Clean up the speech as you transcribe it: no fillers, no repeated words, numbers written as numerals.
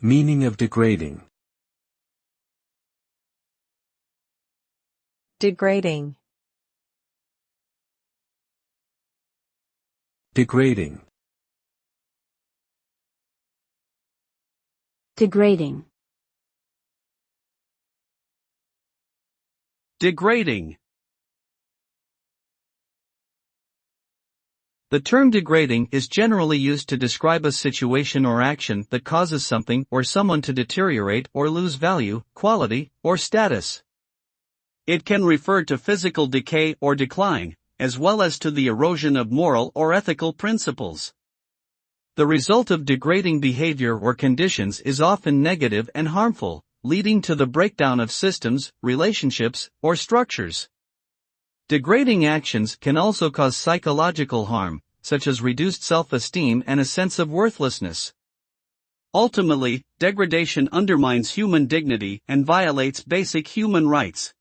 Meaning of degrading. Degrading. Degrading. Degrading. Degrading. The term degrading is generally used to describe a situation or action that causes something or someone to deteriorate or lose value, quality, or status. It can refer to physical decay or decline, as well as to the erosion of moral or ethical principles. The result of degrading behavior or conditions is often negative and harmful, leading to the breakdown of systems, relationships, or structures. Degrading actions can also cause psychological harm, such as reduced self-esteem and a sense of worthlessness. Ultimately, degradation undermines human dignity and violates basic human rights.